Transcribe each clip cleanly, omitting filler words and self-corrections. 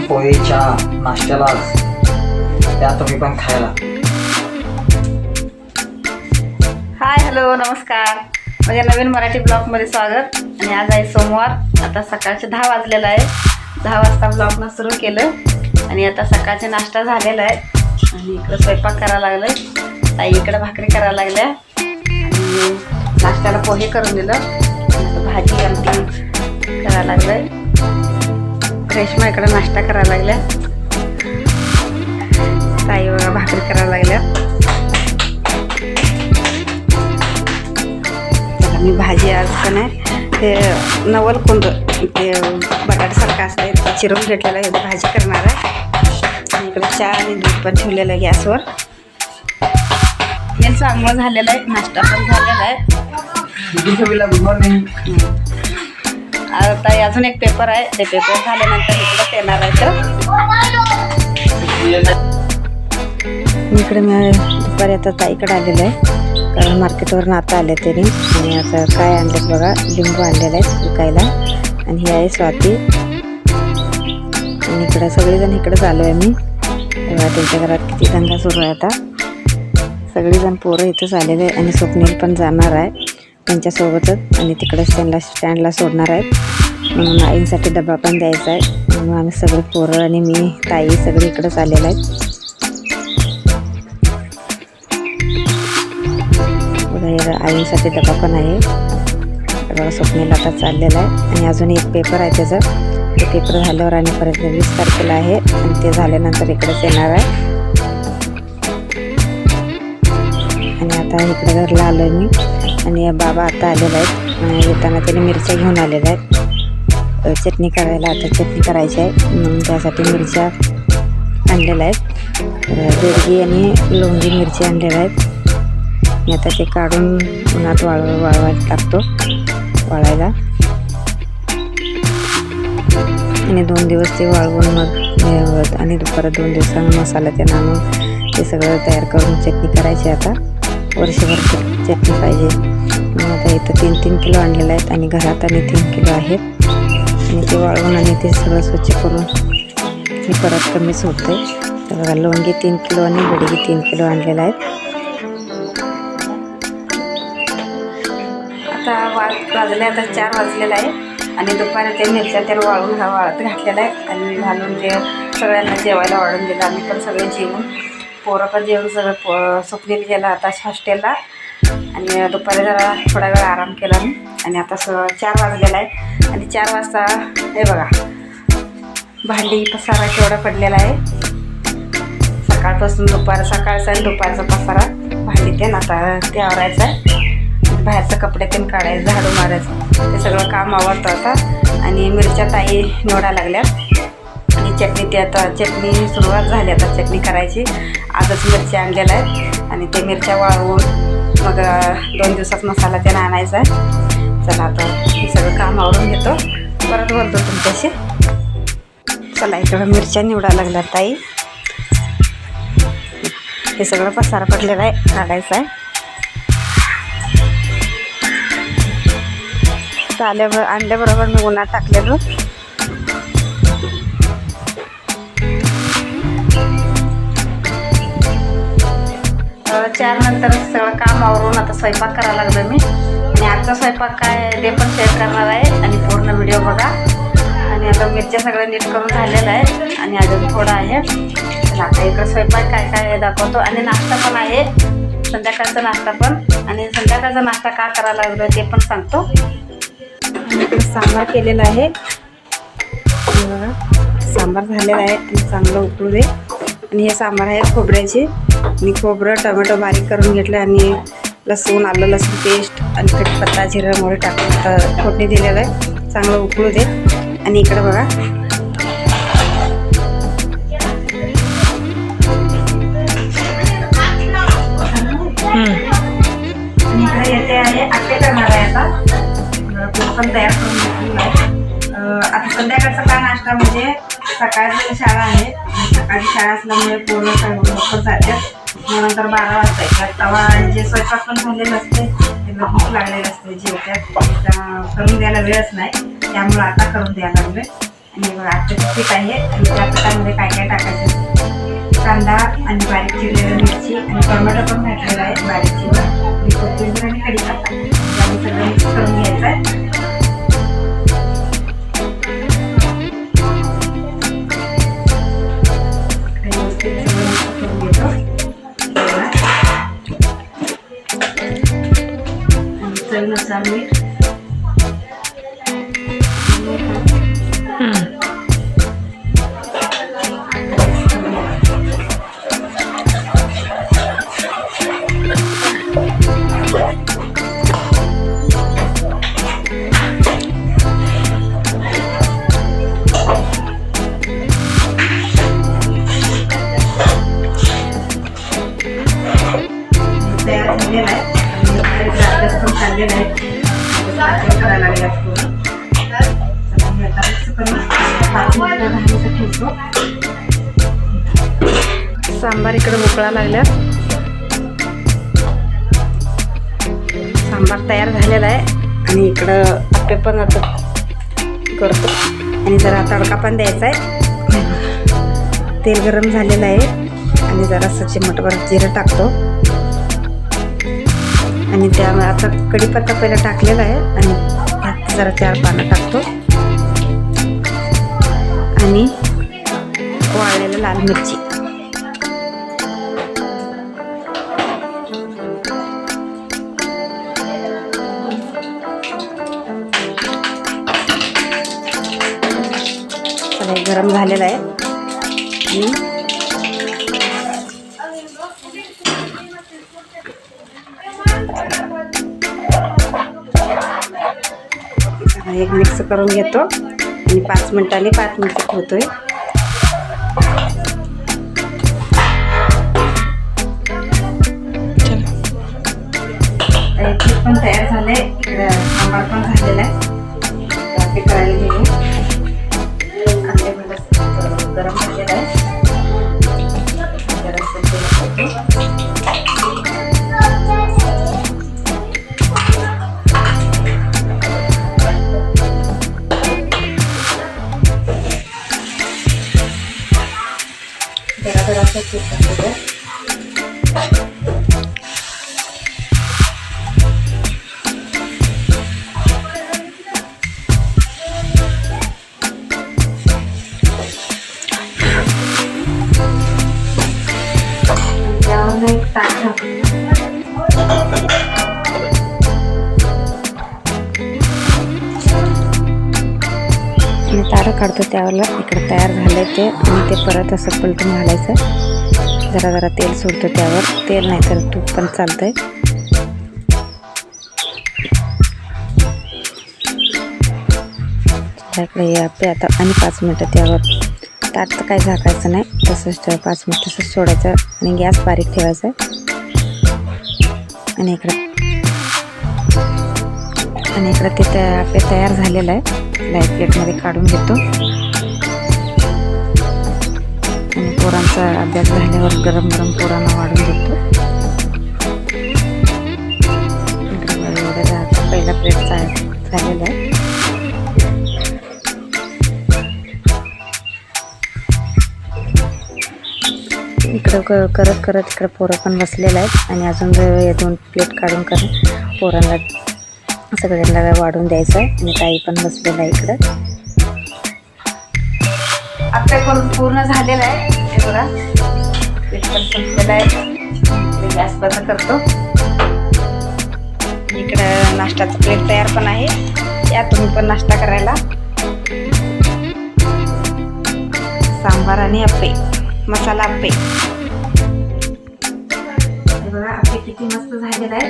पोहे चहा नाश्त्याला त्या तुम्ही पण खायला. हाय हॅलो नमस्कार, माझ्या नवीन मराठी ब्लॉगमध्ये स्वागत. आणि आज आहे सोमवार. आता सकाळचे 10 वाजलेलं आहे. 10 वाजता ब्लॉगनं सुरू केलं आणि आता सकाळचा नाश्ता झालेला आहे आणि इकडं स्वयंपाक करायला लागलं. ताई इकडं भाकरी करायला लागल्या आणि नाश्त्याला पोहे करून दिलं. आता भाजी आमटी करायला लागलं. रेश्मा इकडं नाश्ता करायला लागल्या. ताई बघा भाकरी करायला लागल्या. मी भाजी आज पण आहे ते नवलकुंड ते बटाट्यासारखं असतं ते चिरून घेतलेलं आहे. भाजी करणार आहे आणि इकडे चहा आणि दूध पण ठेवलेलं आहे गॅसवर. यांचं आंघोळ झालेलं आहे, नाश्ता पण झालेला आहे. Good morning. आता अजून एक पेपर आहे, ते पेपर झाल्यानंतर इकडं येणार आहे. तर इकडे मी दुपारी आता ताईकडे आलेलं आहे कारण मार्केटवरून आता आले तरी. आणि आता काय आणलेत बघा, लिंबू आणलेले आहेत विकायला. आणि ही आहे स्वाती. आणि इकडं सगळेजण इकडंच आलो आहे मी. तेव्हा त्यांच्या घरात किती दंगा सुरू आहे. आता सगळेजण पोरं इथंच आलेले आहे आणि स्वप्नील पण जाणार आहे त्यांच्यासोबतच. आणि तिकडंच त्यांना स्टँडला सोडणार आहेत म्हणून आईंसाठी डबा पण द्यायचा आहे. म्हणून आम्ही सगळे पोरं आणि मी ताई सगळे इकडंच आलेलं आहेत. आईसाठी डबा पण आहे. तर स्वप्नील आता चाललेला आहे. आणि अजून एक पेपर आहे त्याचं, ते पेपर झाल्यावर आणि परत 20 तारखेला आहे आणि ते झाल्यानंतर इकडेच येणार आहे. आणि आता इकडे घरला आलो आहे मी. आणि बाबा आता आलेले आहेत. येताना त्याने मिरच्या घेऊन आलेल्या आहेत चटणी करायला. आता चटणी करायची आहे म्हणून त्यासाठी मिरच्या आणलेल्या आहेत. बेडगी आणि लोंगी मिरची आणलेल्या आहेत. मी आता ते काढून उन्हात वाळवायला टाकतो वाळायला. आणि 2 दिवस ते वाळवून मग आणि परत 2 दिवसांनी मसाला ते आणून ते सगळं तयार करून चटणी करायची. आता वर्षभर चटणी पाहिजे म्हणून आता इथं 3-3 किलो आणलेलं आहेत आणि घरात आणि 3 किलो आहेत. आणि ते वाळवून आणि ते सगळं स्वच्छ करून मी परत कमीच होते. तर बघा लोंगी 3 किलो आणि बेडगी 3 किलो आणलेलं आहेत. वाजले आता 4 वाजलेला आहे. आणि दुपारी ते मिरच्या तेल वाळून वाळत घातलेलं आहे आणि घालून ते सगळ्यांना जेवायला वाढून दिलं. आम्ही पण सगळे जेवून पोरं पण जेवून सगळं स्वप्नील गेला आता हॉस्टेलला. आणि दुपारी जरा थोडा वेळ आराम केला मी. आणि आता 4 वाजलेला आहे. आणि 4 वाजता हे बघा भांडी पसारा केवढा पडलेला आहे. सकाळपासून सकाळचा आणि दुपारचा पसारा भांडी ते आता ते आवरायचं आहे. बाहेरचं कपडे पण काढायचं, झाडू मारायचं, ते सगळं काम आवडतं आता. आणि मिरच्या ताई निवडायला लागल्यात. आणि चटणी ते आता चटणी सुरुवात झाली. आता चटणी करायची. आजच मिरच्या आणलेल्या आहेत आणि ते मिरच्या वाळवून मग 2 दिवसात मसाला ते आणायचा आहे. चला आता हे सगळं काम आवरून घेतो, परत बोलतो तुमच्याशी. चला इकडं मिरच्या निवडायला लागल्यात ताई. हे सगळं पसारा पडलेला आहे, काढायचं आहे. आणल्याबरोबर मी उन्हात टाकलेलो. चार नंतर सगळं काम आवरून आता स्वयंपाक करायला लागलो मी. आणि आजचा स्वयंपाक काय ते पण शेअर करणार आहे आणि पूर्ण व्हिडिओ बघा. आणि आता मिरच्या सगळं नीट करून झालेलं आहे आणि अजून थोडं आहे. तर आता इकडं स्वयंपाक काय काय दाखवतो. आणि नाश्ता पण आहे, संध्याकाळचा नाश्ता पण. आणि संध्याकाळचा नाश्ता का करायला लागलो ते पण सांगतो. इकडे सांबार केलेला आहे बघा. सांबार झालेला आहे आणि चांगलं उकळू दे. आणि हे सांबार आहे खोबऱ्याची. मी खोबरं टोमॅटो बारीक करून घेतलं आणि लसूण आलं लसूण पेस्ट आणि कढीपत्ता जिरं मोहरी टाकून फोडणी दिलेलं आहे. चांगलं उकळू दे. आणि इकडे बघा आणि इकडे येते आहे आटे करणार आहे. आता पण तयार करून घेतलेलं आहे. आता संध्याकाळचा का नाश्ता म्हणजे सकाळची शाळा आहे. सकाळची शाळा असल्यामुळे पूर्ण लवकर जातात. मग नंतर 12 वाजता येतात. तेव्हा जे स्वयंपाक पण झालेलं असते, त्यांना भूक लागलेलं असते, जेवतात. करून द्यायला वेळच नाही, त्यामुळे आता करून द्यायला लागले. आणि बघा आजचं पीठ आहे आणि त्या पिठामध्ये काय काय टाकायचं, कांदा आणि बारीक चिरलेली मिरची आणि टोमॅटो पण घातलेला आहे बारीक चिरून आणि कोथिंबीर आणि कढीपत्ता याने सगळं मिक्स करून घ्यायचं आहे. व्यवस्थित सगळं मिक्स करून घेतो आणि चवीनुसार मीठ. तयार झालेला आहे आणि पण चाललेला आहे करायला लागले सांबार इकडे उकळा लागल्या. सांबार तयार झालेला आहे आणि इकडं आप्पे पण आता करतो आणि जरा तडका पण द्यायचा आहे. तेल गरम झालेलं आहे आणि जरासं चिमटभर जिरं टाकतो आणि त्यामुळे आता कढीपत्ता पहिला टाकलेला आहे आणि त्यात जरा 4 पानं टाकतो आणि वाळलेलं लाल मिरची. गरम झालेला आहे आणि एक मिक्स करून घेतो आणि 5 मिनिटांनी 5 मिनिटं ठेवतोय. पीठ पण तयार झाले, इकडे सांबार पण झालेला आहे. ते करायला घेऊ गरम झालेला आहे. जरा एक ताट तारं काढतो त्यावेळेला इकडे तयार झालंय ते आणि ते परत असं पलटून घालायचं. जरा जरा तेल सोडतो त्यावर, तेल नाही तर तूप पण चालतंय. त्याकडे आपले आता आणि 5 मिनिटं त्यावर ताट तर काही झाकायचं नाही, तसंच 5 मिनिट तसंच सोडायचं आणि गॅस बारीक ठेवायचा. आणि इकडं ते आपले तयार झालेलं आहे. लाईट प्लेटमध्ये काढून घेतो आणि पोरांचा अभ्यास झाल्यावर गरम गरम पोरांना वाढून देतो. एवढं पहिला प्लेट झालेला आहे. इकडं करत करत इकडं पोरं पण बसलेलं आहेत आणि अजून 2 प्लेट काढून पोरांना सगळ्यांना वाढून द्यायचं आहे आणि ताई पण बसलेलं आहे इकडं. आपल्या करून पूर्ण झालेलं आहे. हे बघा पीठ पण संपलेलं आहे. गॅस बंद करतो. इकडं नाश्त्याचं प्लेट तयार पण आहे, या तुम्ही पण नाश्ता करायला. सांबार आणि आप्पे, मसाला आप्पे. बघा आप्पे किती मस्त झालेलं आहे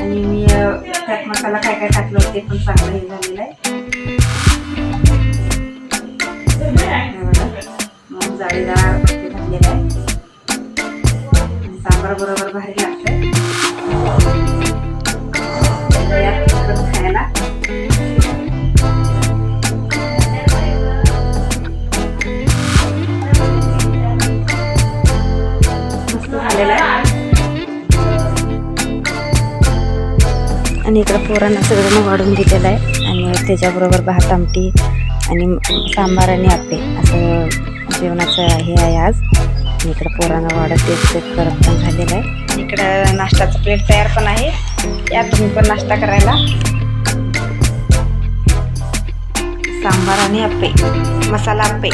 आणि मी त्यात मसाला काय काय टाकलं ते पण चांगलं हे झालेलं आहे. मग जाळीदार झालेलं आहे आणि सांबार बरोबर भारी लागतंय खायला. मस्त झालेलं आहे. आणि इकडं पोरांना सगळ्यांना वाढून दिलेलं आहे आणि त्याच्याबरोबर भात आमटी आणि सांबार आणि आप्पे असं जेवणाचं हे आहे आज. आणि इकडं पोरांना वाढत तेच करत पण झालेलं आहे. इकडं नाश्त्याचं प्लेट तयार पण आहे. या तुम्ही पण नाश्ता करायला. सांबार आणि आप्पे, मसाला आप्पे.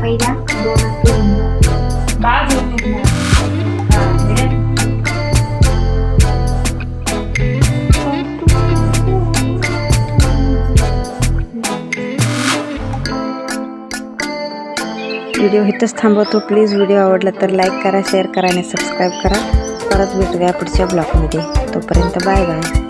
पहिला 2 व्हिडिओ इथंच थांबवतो. प्लीज व्हिडिओ आवडला तर लाईक करा, शेअर करा आणि सबस्क्राईब करा. परत भेटूया पुढच्या ब्लॉगमध्ये. तोपर्यंत बाय बाय.